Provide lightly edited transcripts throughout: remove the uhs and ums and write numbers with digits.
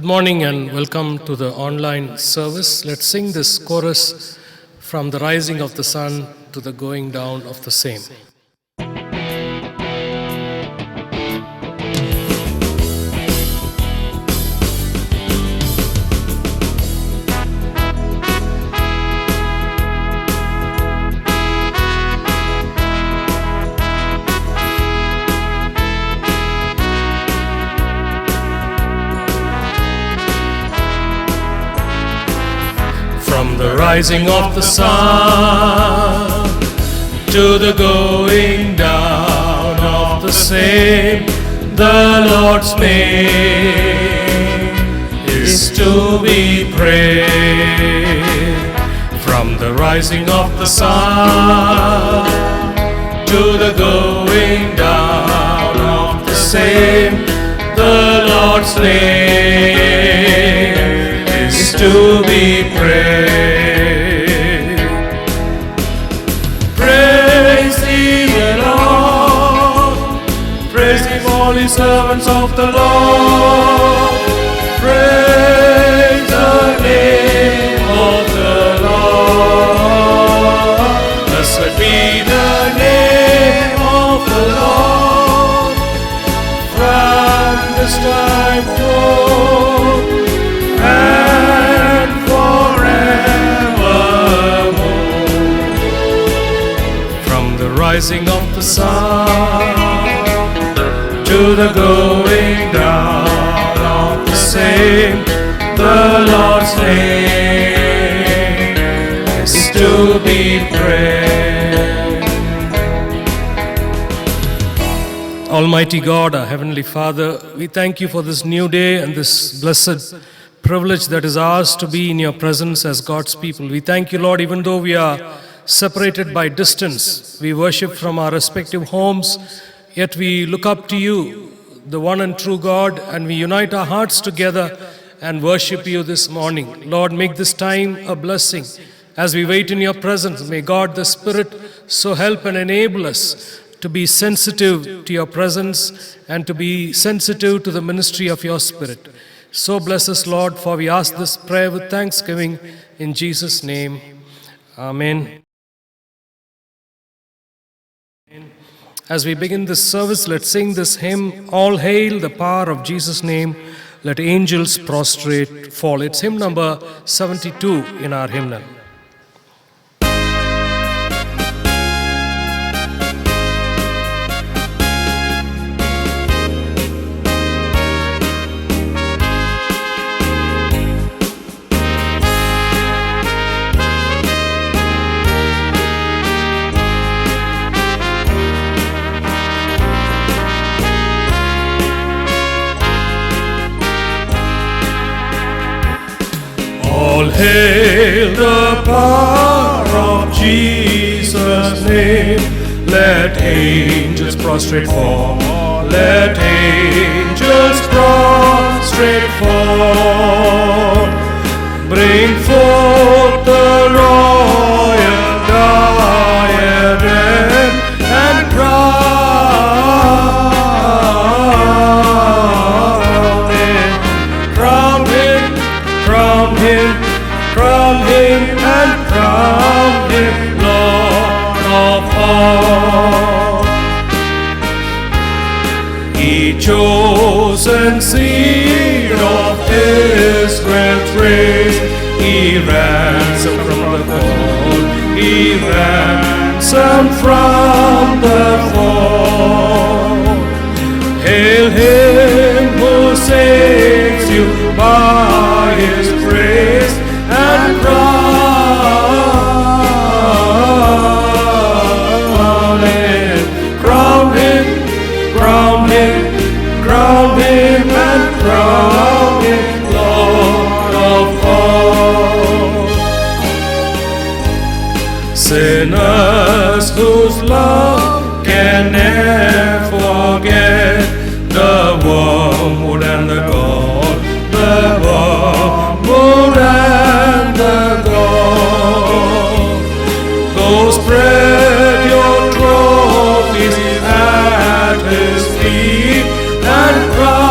morning and welcome to the online service. Let's sing this chorus from the rising of the sun to the going down of the same. From the rising of the sun to the going down of the same, the Lord's name is to be praised. From the rising of the sun to the going down of the same, the Lord's name is to be praised. Praise the Lord, praise Him, all His servants of the Lord. Praise the name of the Lord. Blessed be the name of the Lord from this time forth and forevermore. From the rising of the sun to the going down of the same, the Lord's name is to be praised. Almighty God, our Heavenly Father, we thank you for this new day and this blessed privilege that is ours to be in your presence as God's people. We thank you, Lord, even though we are separated by distance, we worship from our respective homes, yet we look up to you, the one and true God, and we unite our hearts together and worship you this morning. Lord, make this time a blessing as we wait in your presence. May God the Spirit so help and enable us to be sensitive to your presence and to be sensitive to the ministry of your Spirit. So bless us, Lord, for we ask this prayer with thanksgiving in Jesus' name. Amen. As we begin this service, let's sing this hymn, All Hail the Power of Jesus' Name, Let Angels Prostrate Fall. It's hymn number 72 in our hymnal. All hail the power of Jesus' name. Let angels prostrate fall. Let angels prostrate fall. Bring forth the royal diadem and crown him. Crown him, crown him, crown him and crown him Lord of all. He chosen seed of Israel's race, he ransomed from the fall, he ransomed from the fall. Hail him who saves you by his grace and crown him, crown him, crown him, crown him and crown him Lord of all. Sinners whose love can never forget the wormwood and the gall, the wormwood and the gall. Go spread your trophies at his feet and crown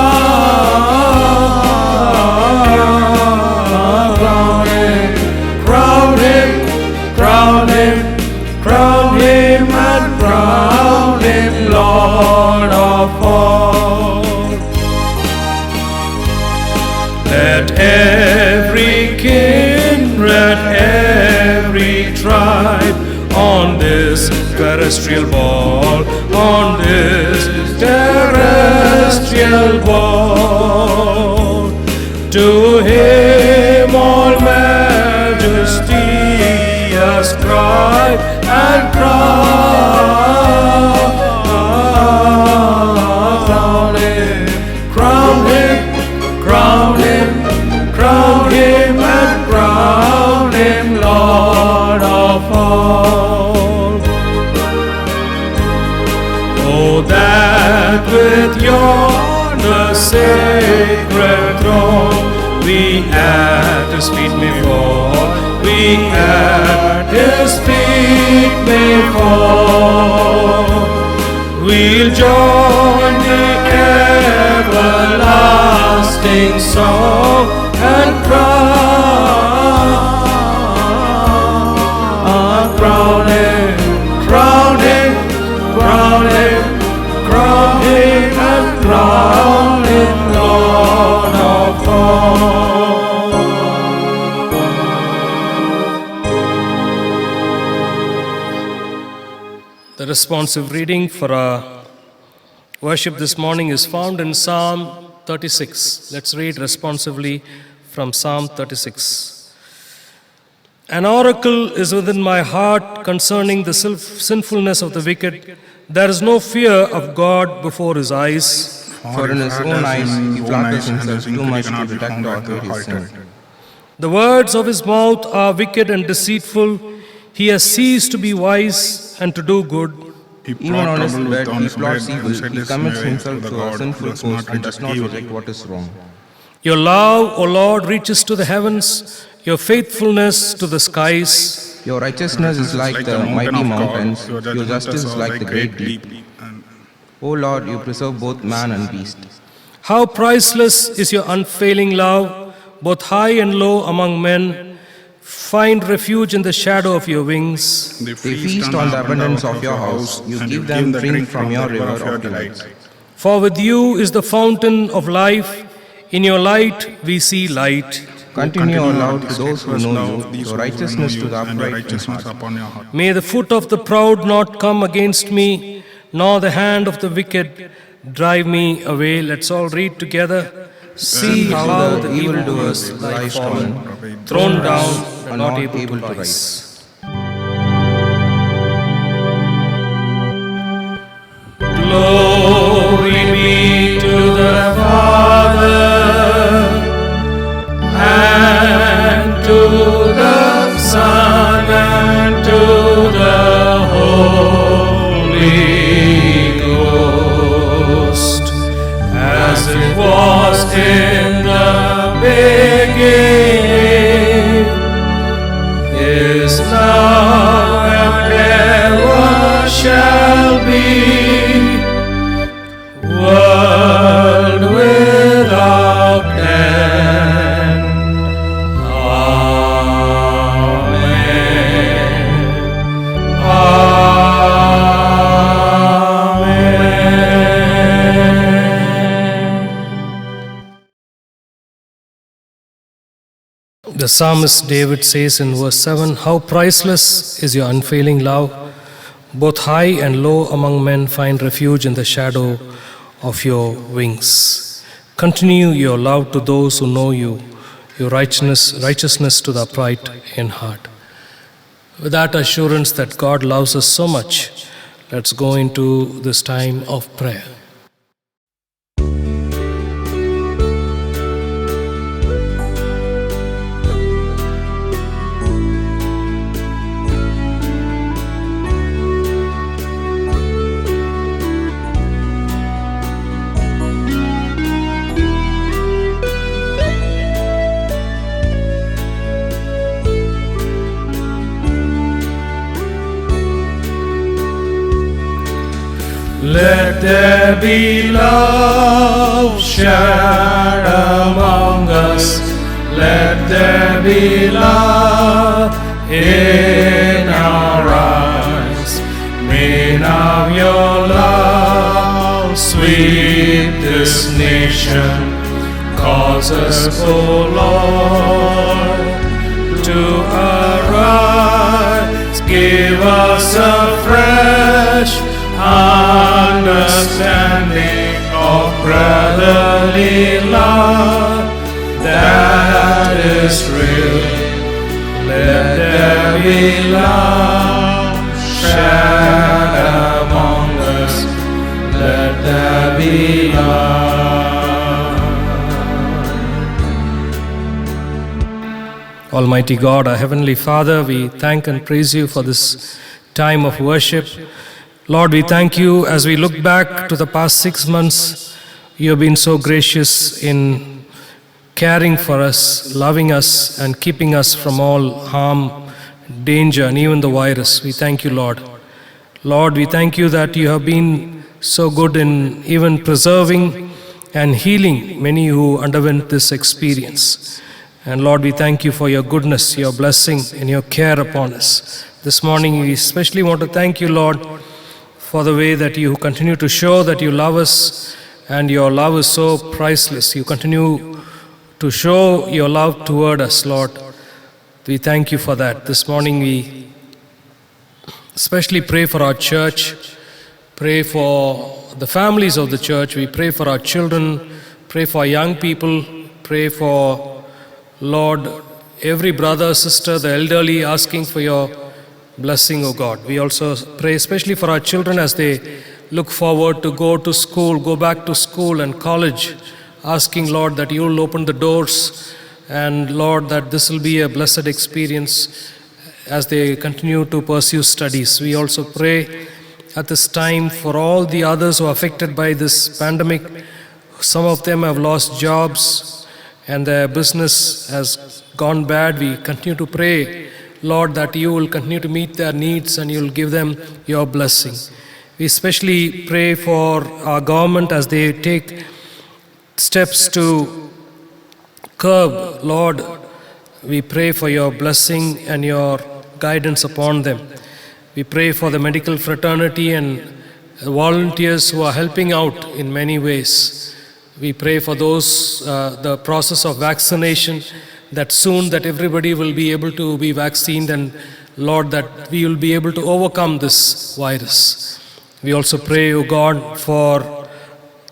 terrestrial ball, on this terrestrial ball. To him all majesty ascribe and crown him, crown him, crown him, crown him and crown him Lord of all. Oh, that with yonder sacred throne we at his feet may fall, we at his feet may fall. We'll join the everlasting song and crown him, crown him, crown him, crown him and crown him Lord of all. The responsive reading for our worship this morning is found in Psalm 36. Let's read responsively from Psalm 36. An oracle is within my heart concerning the sinfulness of the wicked. There is no fear of God before his eyes. For in his own eyes he flatters himself too much to detect or hide his sin. The words of his mouth are wicked and deceitful. He has ceased to be wise and to do good. Even on his bed he plots evil, he commits himself to a sinful course and does not reject what is wrong. Your love, O Lord, reaches to the heavens, your faithfulness to the skies. Your righteousness is like the mighty mountains, your justice is like the great deep. O Lord, you preserve both man and beast. How priceless is your unfailing love, both high and low among men. Find refuge in the shadow of your wings. They feast on the abundance of your house, you give them drink from your river of delights. For with you is the fountain of life, in your light we see light. Continue, O Lord, to those who know you, your righteousness to the upright in heart. May the foot of the proud not come against me, nor the hand of the wicked drive me away. Let's all read together. See how the evildoers lie fallen, thrown down and not able to rise. Glory be to the Father and to the Son and to the Holy Ghost, as it was in the beginning, is now and ever shall be, world without end. Amen. Amen. The psalmist David says in verse 7, how priceless is your unfailing love. Both high and low among men find refuge in the shadow of your wings. Continue your love to those who know you, your righteousness to the upright in heart. With that assurance that God loves us so much, let's go into this time of prayer. Let there be love shared among us. Let there be love in our eyes. May now your love sweep this nation. Cause us, O Lord, to arise. Give us a fresh understanding of brotherly love that is real. Let there be love shared among us. Let there be love. Almighty God, our Heavenly Father, we thank and praise you for this time of worship. Lord, we thank you as we look back to the past 6 months. You have been so gracious in caring for us, loving us, and keeping us from all harm, danger, and even the virus. We thank you, Lord. Lord, we thank you that you have been so good in even preserving and healing many who underwent this experience. And Lord, we thank you for your goodness, your blessing, and your care upon us. This morning, we especially want to thank you, Lord, for the way that you continue to show that you love us, and your love is so priceless. You continue to show your love toward us, Lord. We thank you for that. This morning, we especially pray for our church, pray for the families of the church. We pray for our children, pray for our young people, pray for, Lord, every brother, sister, the elderly, asking for your blessing, O God. We also pray especially for our children as they look forward to go to school, go back to school and college, asking, Lord, that you will open the doors, and Lord, that this will be a blessed experience as they continue to pursue studies. We also pray at this time for all the others who are affected by this pandemic. Some of them have lost jobs and their business has gone bad. We continue to pray, Lord, that you will continue to meet their needs and you will give them your blessing. We especially pray for our government as they take steps to curb. Lord, we pray for your blessing and your guidance upon them. We pray for the medical fraternity and volunteers who are helping out in many ways. We pray for those, the process of vaccination, that soon that everybody will be able to be vaccinated, and Lord, that we will be able to overcome this virus. We also pray, O God, for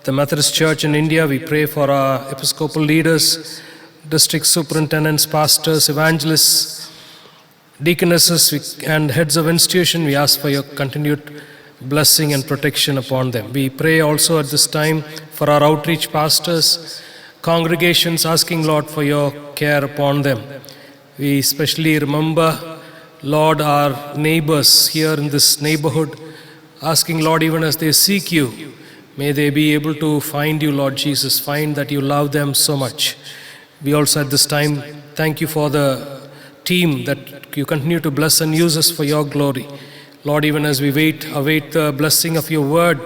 the Methodist Church in India. We pray for our Episcopal leaders, district superintendents, pastors, evangelists, deaconesses, and heads of institution. We ask for your continued blessing and protection upon them. We pray also at this time for our outreach pastors, congregations, asking, Lord, for your care upon them. We especially remember, Lord, our neighbors here in this neighborhood, asking, Lord, even as they seek you, may they be able to find you, Lord Jesus, find that you love them so much. We also at this time thank you for the team that you continue to bless and use us for your glory. Lord, even as we await the blessing of your word,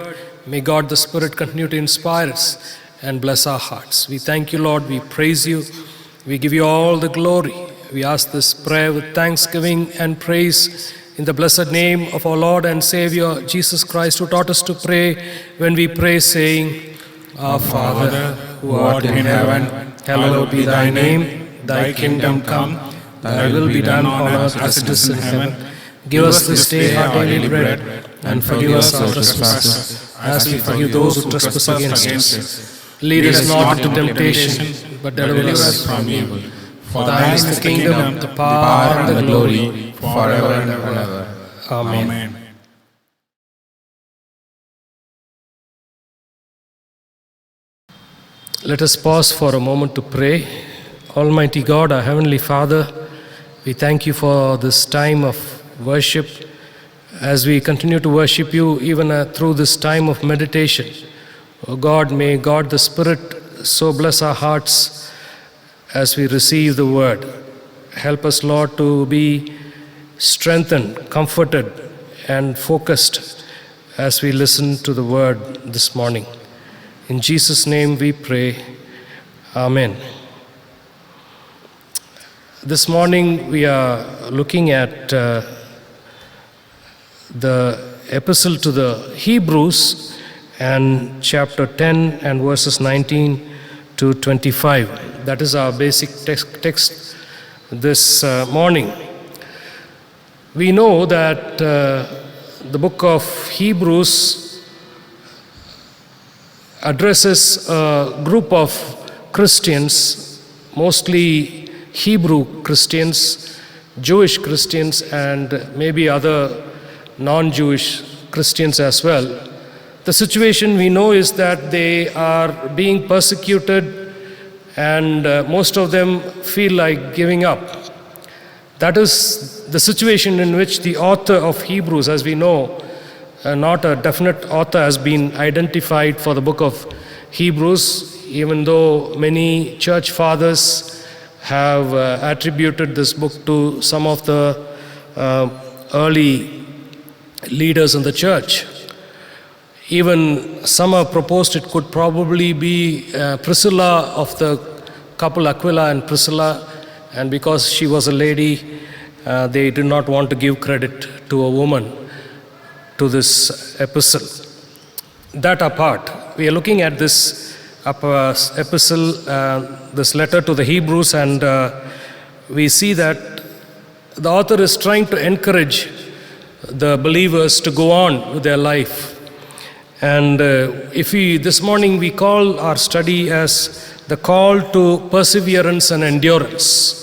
may God the Spirit continue to inspire us and bless our hearts. We thank you, Lord. We praise you. We give you all the glory. We ask this prayer with thanksgiving and praise in the blessed name of our Lord and Savior, Jesus Christ, who taught us to pray when we pray, saying, Our Father, who art in heaven, hallowed be thy name. Thy kingdom come, thy will be done on earth as it is in heaven. Give us this day our daily bread, and forgive us our trespasses, as we forgive those who trespass against us. Lead us not into temptation, but deliver us from evil. For thine is the kingdom, the power, and the glory, forever and ever. Amen. Let us pause for a moment to pray. Almighty God, our Heavenly Father, we thank you for this time of worship. As we continue to worship you even through this time of meditation, O God, may God the Spirit so bless our hearts as we receive the word. Help us, Lord, to be strengthened, comforted, and focused as we listen to the word this morning. In Jesus' name we pray. Amen. This morning we are looking at the epistle to the Hebrews and chapter 10 and verses 19 to 25. That is our basic text this morning. We know that the book of Hebrews addresses a group of Christians, mostly Hebrew Christians, Jewish Christians, and maybe other non-Jewish Christians as well. The situation we know is that they are being persecuted, and most of them feel like giving up. That is the situation in which the author of Hebrews, as we know, not a definite author has been identified for the book of Hebrews, even though many church fathers have attributed this book to some of the early leaders in the church. Even some have proposed it could probably be Priscilla of the couple Aquila and Priscilla, and because she was a lady, they did not want to give credit to a woman to this epistle. That apart, we are looking at this epistle, this letter to the Hebrews, and we see that the author is trying to encourage the believers to go on with their life. And this morning we call our study as the call to perseverance and endurance.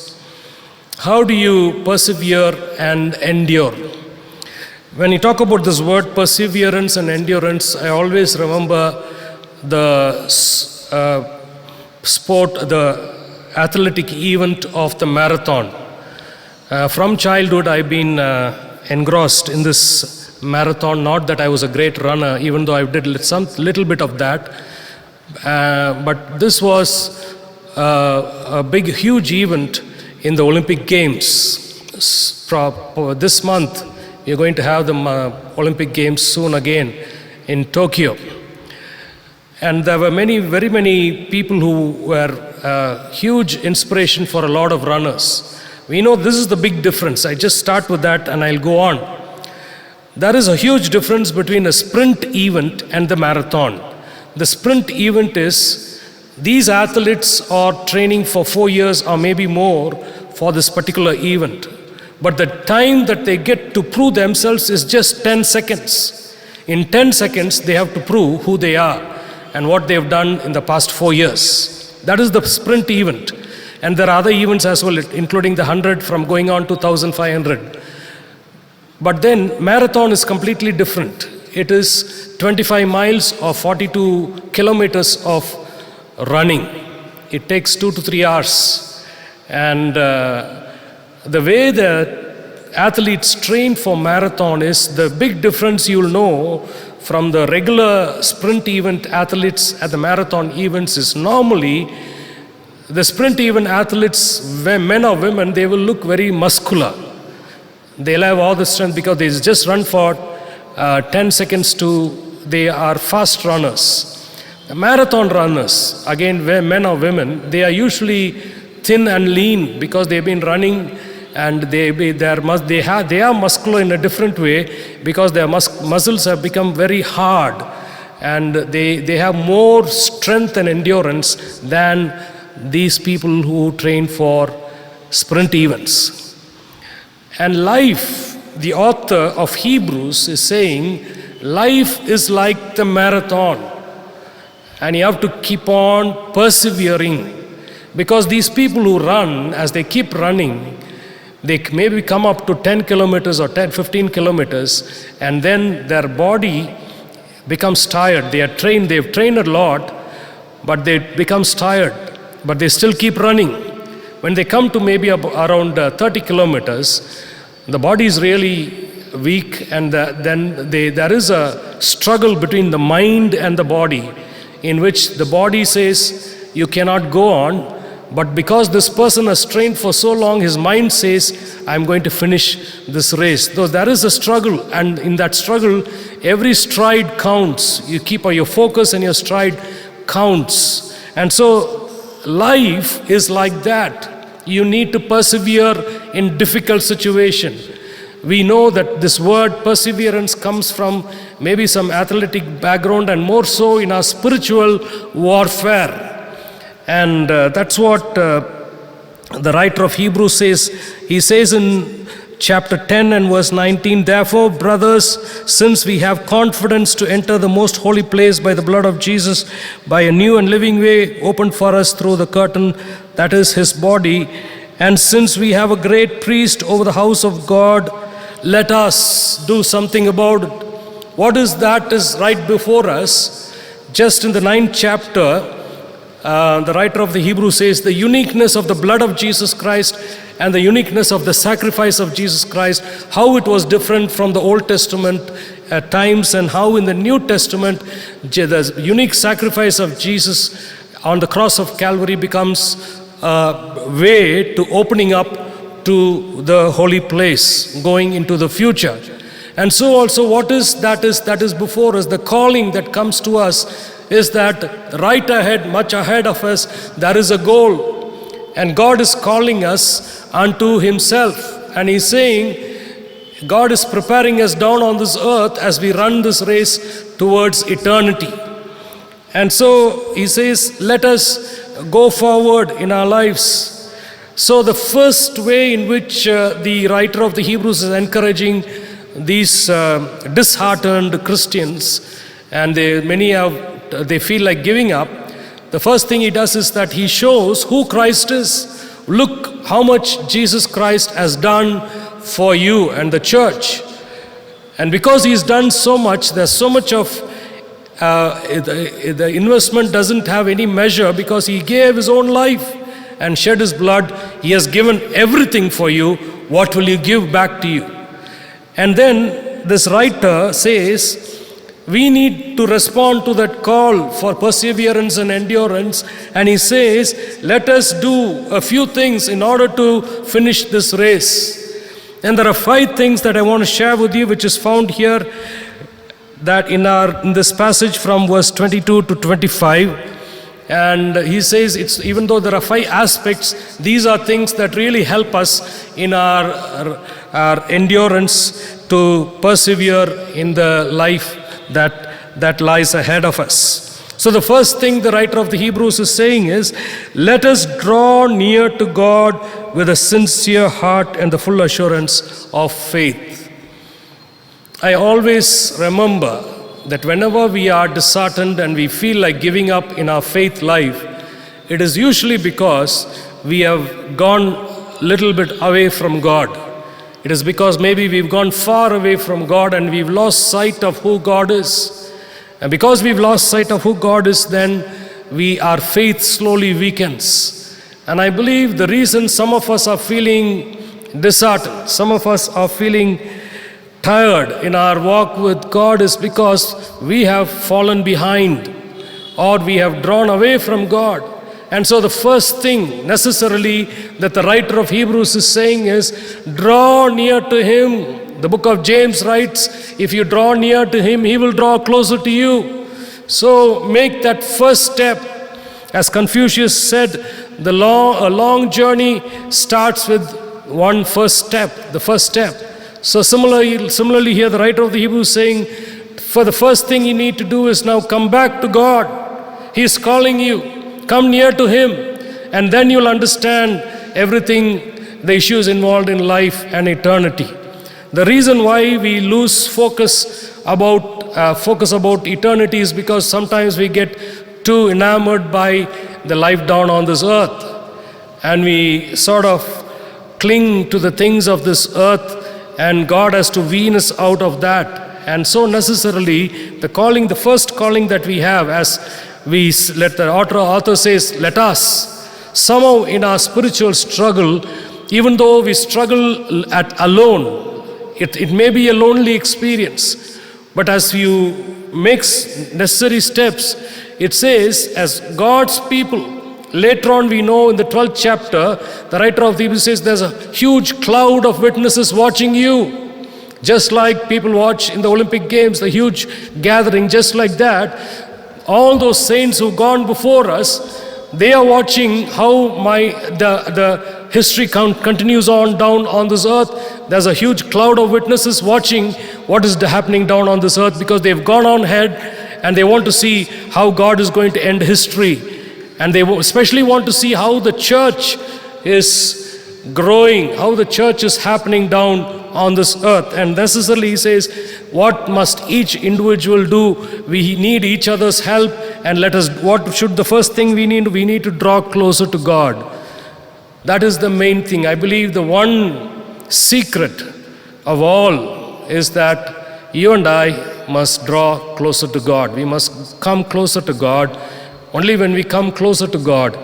How do you persevere and endure? When you talk about this word perseverance and endurance, I always remember the athletic event of the marathon. From childhood, I've been engrossed in this marathon. Not that I was a great runner, even though I did some little bit of that. But this was a big, huge event in the Olympic Games. This month, we are going to have the Olympic Games soon again in Tokyo. And there were very many people who were huge inspiration for a lot of runners. We know this is the big difference. I just start with that and I'll go on. There is a huge difference between a sprint event and the marathon. The sprint event is these athletes are training for 4 years or maybe more for this particular event. But the time that they get to prove themselves is just 10 seconds. In 10 seconds, they have to prove who they are and what they have done in the past 4 years. That is the sprint event. And there are other events as well, including the 100 from going on to 1,500. But then marathon is completely different. It is 25 miles or 42 kilometers of running. It takes 2 to 3 hours. And the way the athletes train for marathon is the big difference you'll know from the regular sprint event athletes at the marathon events is normally the sprint event athletes, men or women, they will look very muscular. They'll have all the strength because they just run for 10 seconds they are fast runners. The marathon runners, again, men or women, they are usually thin and lean because they've been running, and they are muscular in a different way because their muscles have become very hard, and they have more strength and endurance than these people who train for sprint events. And life, the author of Hebrews is saying, life is like the marathon, and you have to keep on persevering, because these people who run, as they keep running, they maybe come up to 10 kilometers or 15 kilometers, and then their body becomes tired. They've trained a lot, but they becomes tired, but they still keep running. When they come to maybe around 30 kilometers, the body is really weak, and then there is a struggle between the mind and the body, in which the body says, you cannot go on, but because this person has trained for so long, his mind says, I'm going to finish this race. Though there is a struggle, and in that struggle, every stride counts. You keep your focus and your stride counts. And so life is like that. You need to persevere in difficult situation. We know that this word perseverance comes from maybe some athletic background, and more so in our spiritual warfare. And that's what the writer of Hebrews says. He says in chapter 10 and verse 19. Therefore, brothers, since we have confidence to enter the most holy place by the blood of Jesus, by a new and living way opened for us through the curtain, that is his body, and since we have a great priest over the house of God, let us do something about it. What is that is right before us? Just in the 9th chapter, the writer of the Hebrews says the uniqueness of the blood of Jesus Christ and the uniqueness of the sacrifice of Jesus Christ, how it was different from the Old Testament at times, and how in the New Testament the unique sacrifice of Jesus on the cross of Calvary becomes a way to opening up to the holy place, going into the future. And so also what is that is before us, the calling that comes to us is that right ahead, much ahead of us, there is a goal. And God is calling us unto himself. And he's saying, God is preparing us down on this earth as we run this race towards eternity. And so he says, let us go forward in our lives. So the first way in which the writer of the Hebrews is encouraging these disheartened Christians, and they feel like giving up, the first thing he does is that he shows who Christ is. Look how much Jesus Christ has done for you and the church. And because he's done so much, there's so much of the investment doesn't have any measure, because he gave his own life and shed his blood. He has given everything for you. What will you give back to you? And then this writer says, we need to respond to that call for perseverance and endurance. And he says, let us do a few things in order to finish this race. And there are 5 things that I want to share with you, which is found here, that in this passage from verse 22 to 25. And he says, it's even though there are 5 aspects, these are things that really help us in our endurance to persevere in the life that lies ahead of us. So the first thing the writer of the Hebrews is saying is, let us draw near to God with a sincere heart and the full assurance of faith. I always remember that whenever we are disheartened and we feel like giving up in our faith life, it is usually because we have gone a little bit away from God. It is because maybe we've gone far away from God and we've lost sight of who God is. And because we've lost sight of who God is, then our faith slowly weakens. And I believe the reason some of us are feeling disheartened, some of us are feeling tired in our walk with God, is because we have fallen behind or we have drawn away from God. And so the first thing necessarily that the writer of Hebrews is saying is, draw near to him. The book of James writes, if you draw near to him, he will draw closer to you. So make that first step. As Confucius said, a long journey starts with one first step, the first step. So similarly here the writer of the Hebrews is saying, for the first thing you need to do is now come back to God. He is calling you. Come near to him, and then you'll understand everything, the issues involved in life and eternity. The reason why we lose focus about eternity is because sometimes we get too enamored by the life down on this earth, and we sort of cling to the things of this earth, and God has to wean us out of that. And so necessarily the first calling that we have, as the author says, let us. Somehow in our spiritual struggle, even though we struggle alone, it may be a lonely experience. But as you make necessary steps, it says, as God's people, later on we know in the 12th chapter, the writer of the Hebrews says there's a huge cloud of witnesses watching you. Just like people watch in the Olympic Games, the huge gathering, just like that, all those saints who've gone before us, they are watching how the history continues on down on this earth. There's a huge cloud of witnesses watching what is happening down on this earth, because they've gone on ahead and they want to see how God is going to end history. And they especially want to see how the church is growing, how the church is happening down on this earth. And necessarily he says, what must each individual do? We need each other's help, and what should the first thing we need? We need to draw closer to God. That is the main thing. I believe the one secret of all is that you and I must draw closer to God. We must come closer to God. Only when we come closer to God,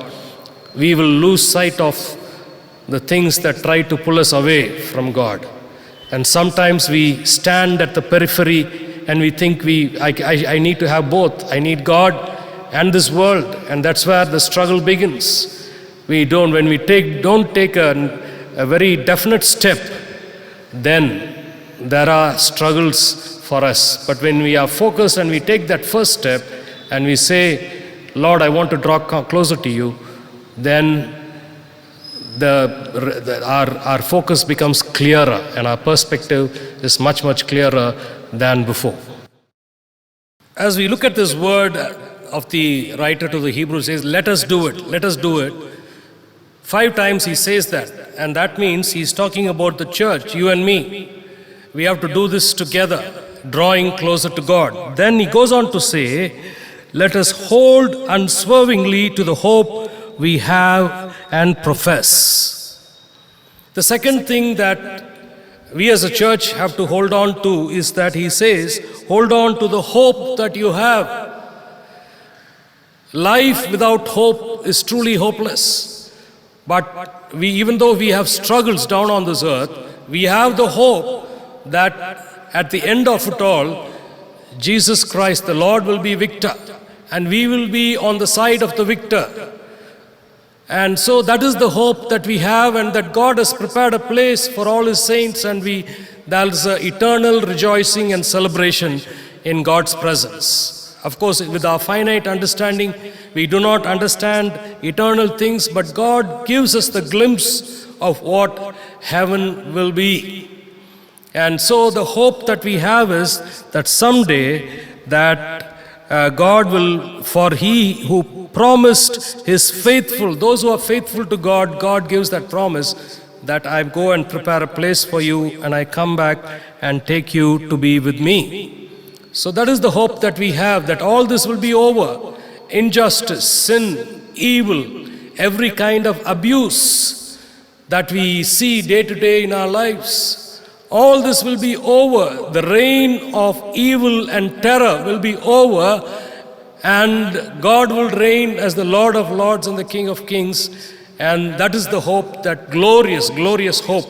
we will lose sight of the things that try to pull us away from God. And sometimes we stand at the periphery and we think I need to have both. I need God and this world, and that's where the struggle begins. When we don't take a very definite step, then there are struggles for us. But when we are focused and we take that first step and we say, Lord, I want to draw closer to you, then our focus becomes clearer and our perspective is much, much clearer than before. As we look at this word of the writer to the Hebrews, says, let us do it, let us do it. 5 times he says that, and that means he's talking about the church, you and me. We have to do this together, drawing closer to God. Then he goes on to say, let us hold unswervingly to the hope we have and profess. The second thing that we as a church have to hold on to is that he says, hold on to the hope that you have. Life without hope is truly hopeless. But even though we have struggles down on this earth, we have the hope that at the end of it all, Jesus Christ, the Lord, will be victor, and we will be on the side of the victor. And so that is the hope that we have, and that God has prepared a place for all His saints, and there's eternal rejoicing and celebration in God's presence. Of course, with our finite understanding, we do not understand eternal things, but God gives us the glimpse of what heaven will be. And so the hope that we have is that someday that God will, for He who promised is faithful. Those who are faithful to God, God gives that promise that I go and prepare a place for you, and I come back and take you to be with me. So that is the hope that we have, that all this will be over. Injustice, sin, evil, every kind of abuse that we see day to day in our lives, all this will be over. The reign of evil and terror will be over, and God will reign as the Lord of Lords and the King of Kings. And that is the hope, that glorious, glorious hope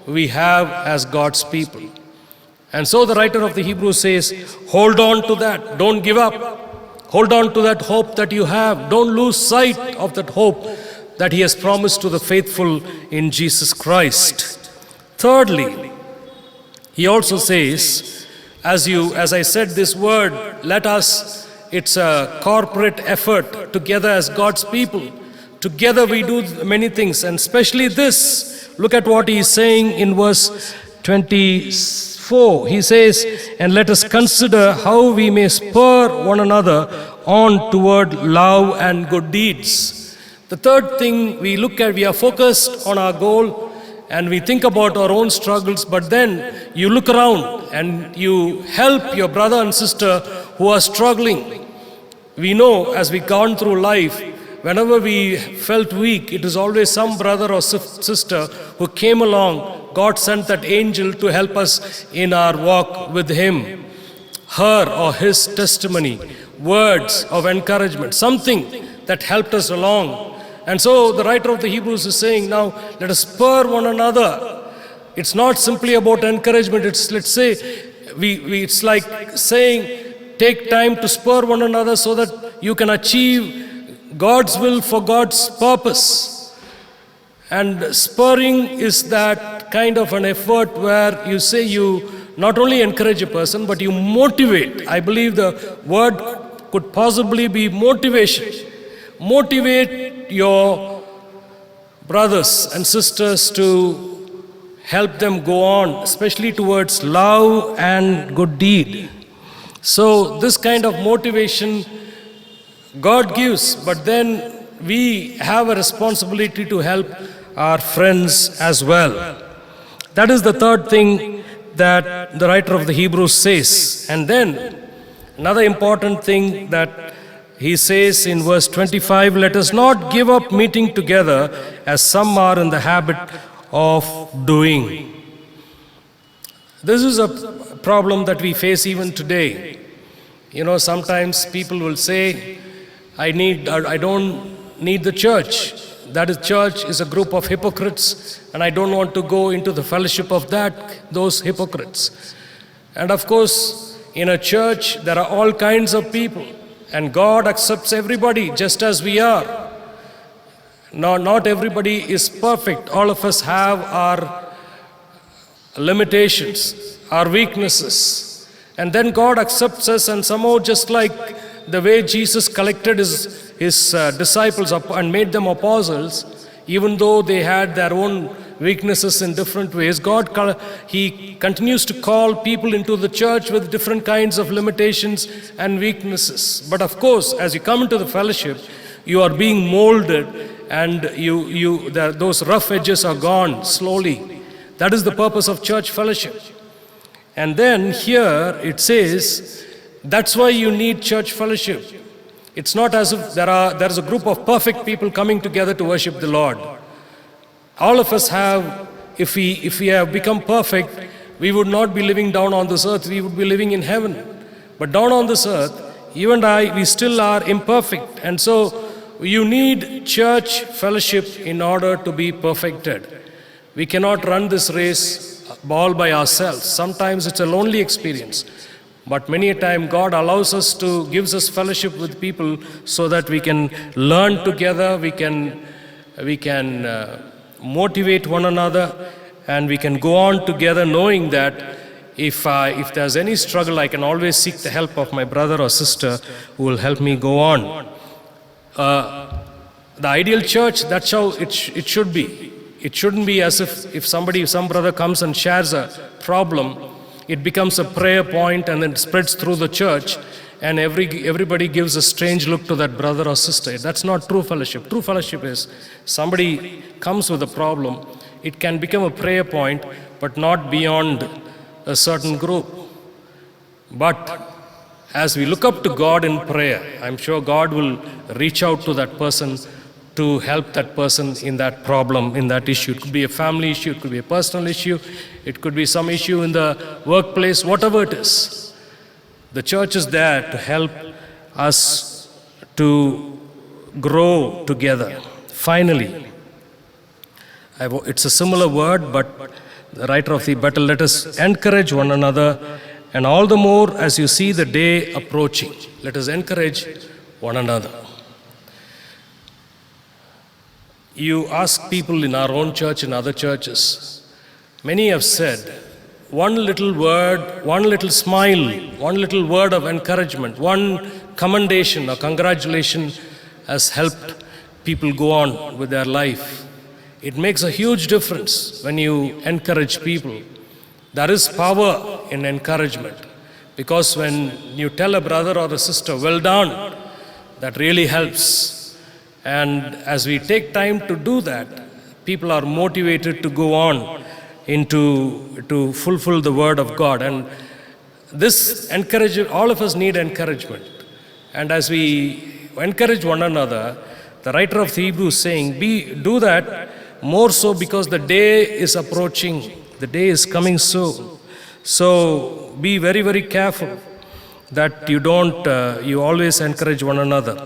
we have as God's people. And so the writer of the Hebrews says, hold on to that, don't give up. Hold on to that hope that you have. Don't lose sight of that hope that He has promised to the faithful in Jesus Christ. Thirdly, he also says, as I said this word, it's a corporate effort together as God's people. Together we do many things, and especially this. Look at what he is saying in verse 24. He says, and let us consider how we may spur one another on toward love and good deeds. The third thing we look at, we are focused on our goal and we think about our own struggles, but then you look around and you help your brother and sister who are struggling. We know as we gone through life, whenever we felt weak, it is always some brother or sister who came along. God sent that angel to help us in our walk with Him. Her or his testimony, words of encouragement, something that helped us along. And so the writer of the Hebrews is saying, now let us spur one another. It's not simply about encouragement. It's, let's say, it's like saying, take time to spur one another so that you can achieve God's will for God's purpose. And spurring is that kind of an effort where you say you not only encourage a person, but you motivate. I believe the word could possibly be motivation. Motivate your brothers and sisters to help them go on, especially towards love and good deed. So this kind of motivation God gives, but then we have a responsibility to help our friends as well. That is the third thing that the writer of the Hebrews says. And then another important thing that he says in verse 25, let us not give up meeting together as some are in the habit of doing. This is a problem that we face even today. You know, sometimes people will say, I don't need the church. That is, church is a group of hypocrites, and I don't want to go into the fellowship of those hypocrites. And of course, in a church, there are all kinds of people, and God accepts everybody just as we are. Not everybody is perfect. All of us have our limitations, our weaknesses. And then God accepts us, and somehow, just like the way Jesus collected his disciples up and made them apostles, even though they had their own weaknesses in different ways, He continues to call people into the church with different kinds of limitations and weaknesses. But of course, as you come into the fellowship, you are being molded, and those rough edges are gone slowly. That is the purpose of church fellowship. And then here it says, that's why you need church fellowship. It's not as if there is a group of perfect people coming together to worship the Lord. All of us have, if we have become perfect, we would not be living down on this earth, we would be living in heaven. But down on this earth, you and I, we still are imperfect. And so you need church fellowship in order to be perfected. We cannot run this race all by ourselves. Sometimes it's a lonely experience. But many a time God allows us gives us fellowship with people so that we can learn together, we can motivate one another, and we can go on together knowing that if there's any struggle, I can always seek the help of my brother or sister who will help me go on. The ideal church, that's how it should be. It shouldn't be as if some brother comes and shares a problem, it becomes a prayer point and then spreads through the church, and everybody gives a strange look to that brother or sister. That's not true fellowship. True fellowship is somebody comes with a problem, it can become a prayer point, but not beyond a certain group. But as we look up to God in prayer, I'm sure God will reach out to that person to help that person in that problem, in that issue. It could be a family issue, it could be a personal issue, it could be some issue in the workplace, whatever it is. The church is there to help us to grow together. Finally, it's a similar word, but the writer of the Better, let us encourage one another, and all the more as you see the day approaching. Let us encourage one another. You ask people in our own church and other churches, many have said, one little word, one little smile, one little word of encouragement, one commendation or congratulation has helped people go on with their life. It makes a huge difference when you encourage people. There is power in encouragement, because when you tell a brother or a sister, well done, that really helps. And as we take time to do that, people are motivated to go on to fulfill the word of God. And this encouragement, all of us need encouragement. And as we encourage one another, the writer of the Hebrews is saying, do that more so because the day is approaching, the day is coming soon. So be very, very careful that you always encourage one another.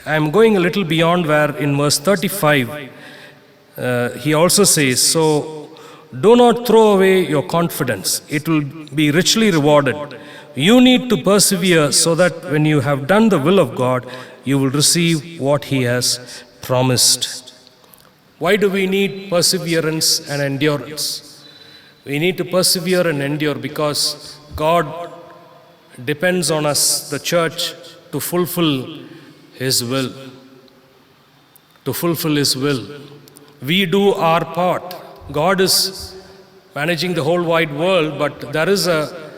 I'm going a little beyond where in verse 35, he also says, so do not throw away your confidence. It will be richly rewarded. You need to persevere so that when you have done the will of God, you will receive what He has promised. Why do we need perseverance and endurance? We need to persevere and endure because God depends on us, the church, to fulfill His will. To fulfill His will. We do our part. God is managing the whole wide world, but there is a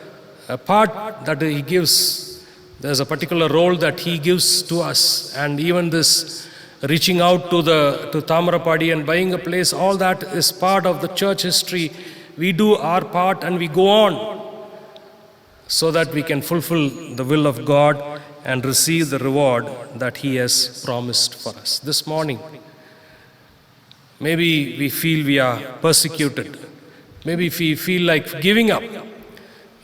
part that He gives. There's a particular role that He gives to us. And even this reaching out to Thamarapadi and buying a place, all that is part of the church history. We do our part and we go on so that we can fulfill the will of God and receive the reward that He has promised for us. This morning, maybe we feel we are persecuted. Maybe we feel like giving up.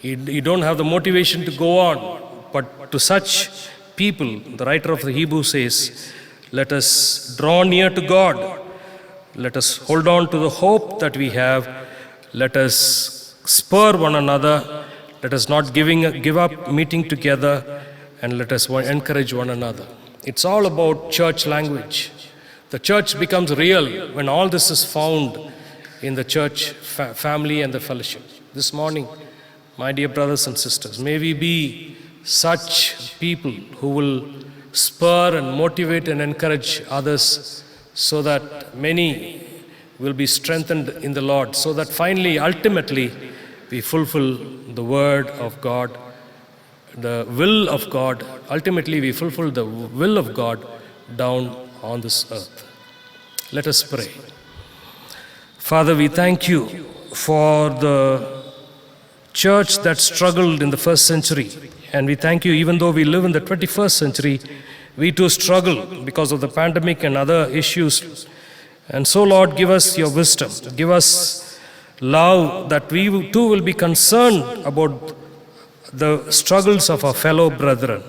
You don't have the motivation to go on. But to such people, the writer of the Hebrews says, let us draw near to God. Let us hold on to the hope that we have. Let us spur one another. Let us not give up meeting together, and let us encourage one another. It's all about church language. The church becomes real when all this is found in the church family and the fellowship. This morning, my dear brothers and sisters, may we be such people who will spur and motivate and encourage others so that many will be strengthened in the Lord, so that finally, ultimately, we fulfill the word of God, the will of God. Ultimately, we fulfill the will of God down on this earth. Let us pray. Father, we thank you for the church that struggled in the first century. And we thank you, even though we live in the 21st century, we too struggle because of the pandemic and other issues. And so, Lord, give us your wisdom. Give us love that we too will be concerned about the struggles of our fellow brethren,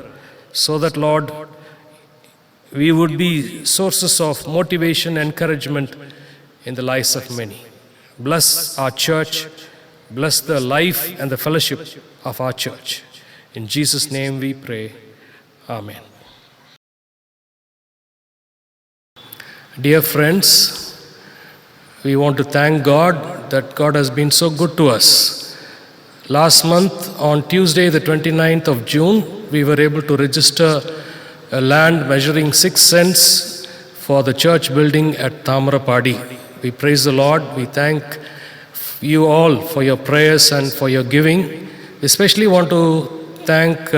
so that, Lord, we would be sources of motivation, encouragement in the lives of many. Bless our church. Bless the life and the fellowship of our church. In Jesus' name we pray. Amen. Dear friends, we want to thank God that God has been so good to us. Last month, on Tuesday, the 29th of June, we were able to register a land measuring 6 cents for the church building at Thamarapadi. We praise the Lord. We thank you all for your prayers and for your giving. Especially want to thank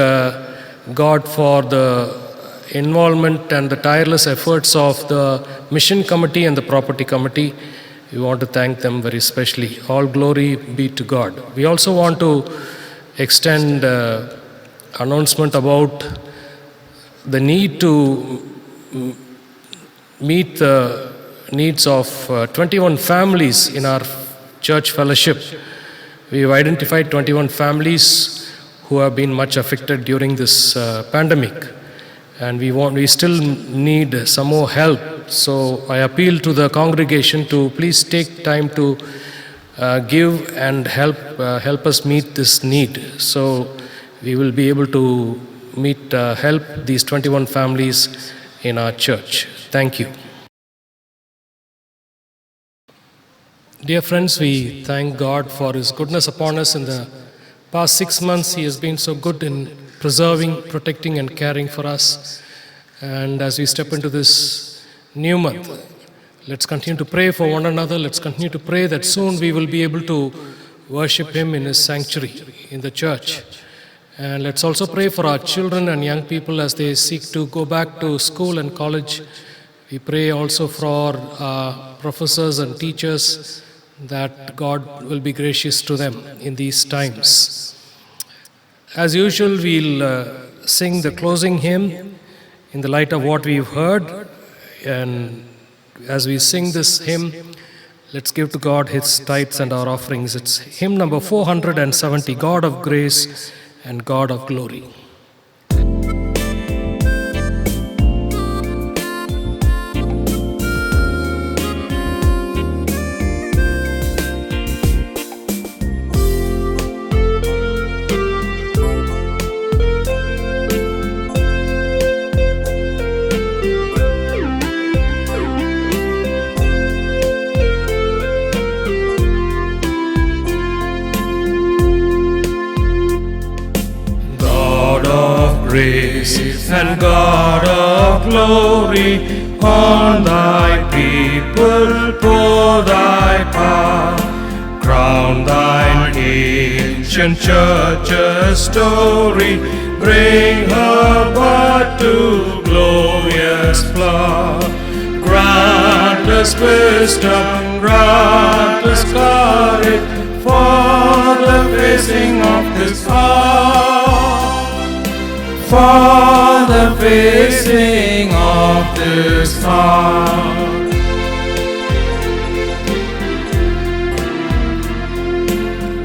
God for the involvement and the tireless efforts of the mission committee and the property committee. We want to thank them very specially. All glory be to God. We also want to extend announcement about the need to meet the needs of 21 families in our church fellowship. We've identified 21 families who have been much affected during this pandemic, and we still need some more help. So I appeal to the congregation to please take time to give and help us meet this need. So we will be able to help these 21 families in our church. Thank you. Dear friends, we thank God for His goodness upon us in the past 6 months. He has been so good in preserving, protecting, and caring for us. And as we step into this new month, let's continue to pray for one another. Let's continue to pray that soon we will be able to worship Him in His sanctuary, in the church. And let's also pray for our children and young people as they seek to go back to school and college. We pray also for our professors and teachers that God will be gracious to them in these times. As usual, we'll sing the closing hymn in the light of what we've heard. And as we sing this hymn, let's give to God His tithes and our offerings. It's hymn number 470, God of Grace and God of Glory. Grace and God of glory, on thy people pour thy power. Crown thine ancient church's story, bring her bud to glorious flower. us wisdom, grant us courage for the facing of this hour, for the facing of this hour.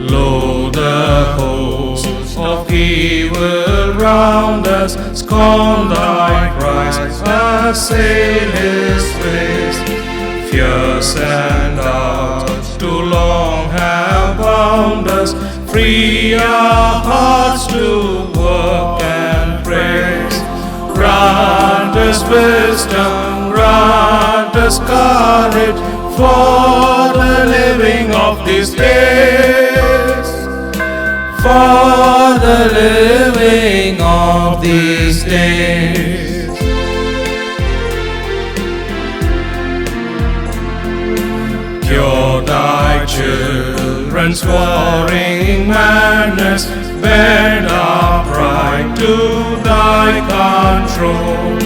Lo, the hosts of evil round us scorn thy Christ, assail his face. Fears and doubts too long have bound us, free our hearts to work and praise. Grant us wisdom, grant us courage for the living of these days, for the living of these days. Cure thy children's warring madness, bend our pride to thy control.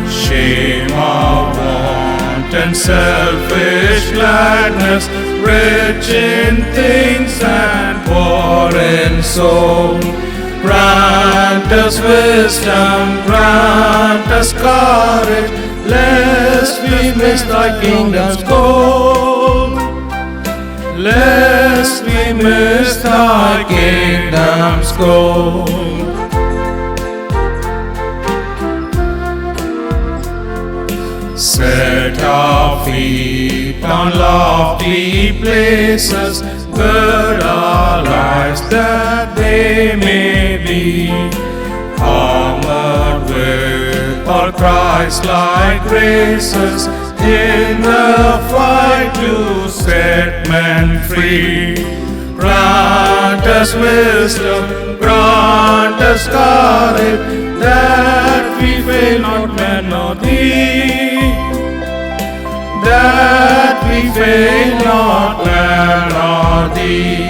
Shame our want and selfish gladness, rich in things and poor in soul. Grant us wisdom, grant us courage, lest we miss thy kingdom's goal, lest we miss thy kingdom's goal. Set our feet on lofty places, gird our lives that they may be armored with all Christ-like graces in the fight to set men free. Grant us wisdom, grant us courage, that we fail not man nor thee, that we fail not man nor thee.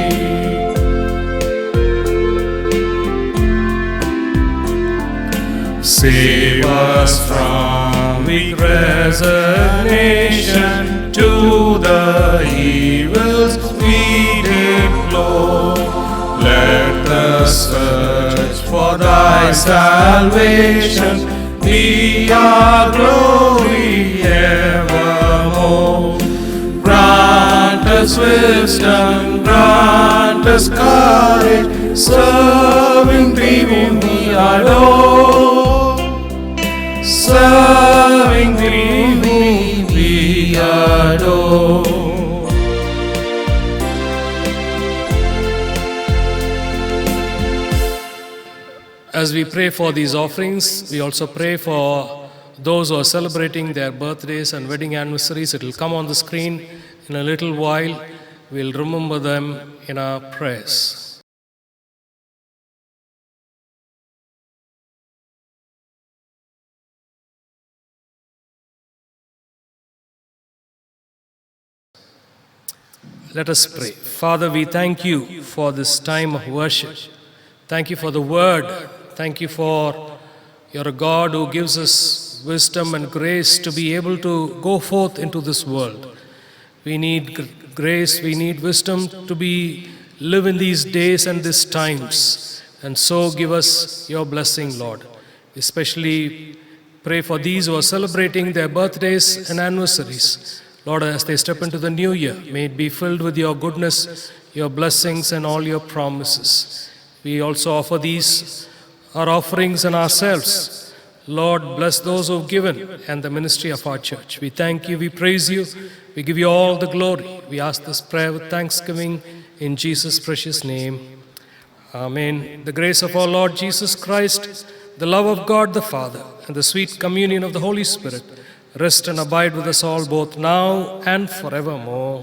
Save us from weak resignation to the evils we deplore. Let the search for thy salvation be our glory evermore. Grant us wisdom, grant us courage, serving thee whom we adore, serving thee whom we adore. As we pray for these offerings, we also pray for those who are celebrating their birthdays and wedding anniversaries. It will come on the screen in a little while. We'll remember them in our prayers. Let us pray. Father, we thank you for this time of worship. Thank you for the word. Thank you for you're a God who gives us wisdom and grace to be able to go forth into this world. We need grace, we need wisdom to live in these days and these times. And so give us your blessing, Lord. Especially pray for these who are celebrating their birthdays and anniversaries. Lord, as they step into the new year, may it be filled with your goodness, your blessings, and all your promises. We also offer these, our offerings and ourselves. Lord, bless those who have given and the ministry of our church. We thank you, we praise you, we give you all the glory. We ask this prayer with thanksgiving in Jesus' precious name. Amen. The grace of our Lord Jesus Christ, the love of God the Father, and the sweet communion of the Holy Spirit rest and abide with us all both now and forevermore.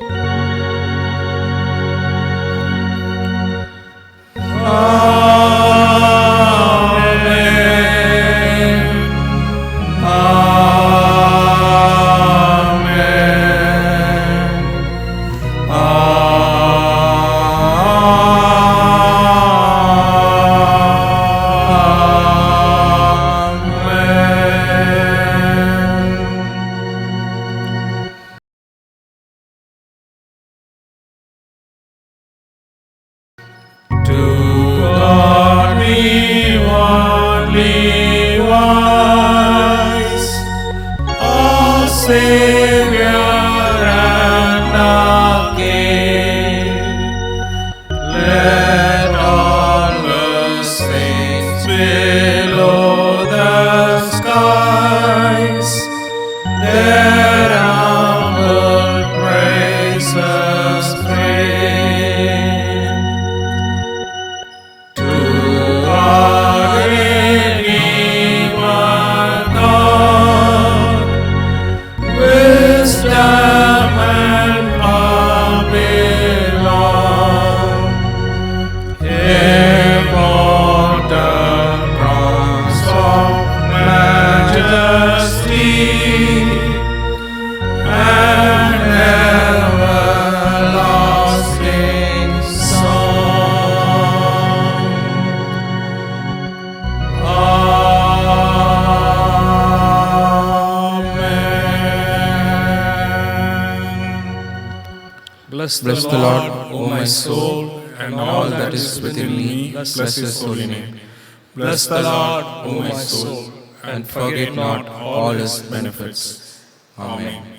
Savior and our King. Let all the saints below the skies their humble praises bring to our Redeemer God. Wisdom and power belong. Immortal crowns of majesty and everlasting song. Amen. Bless Bless the Lord, O my soul, and all that is within me, bless His holy name. Bless the Lord, O my soul, and forget not all His benefits. Amen.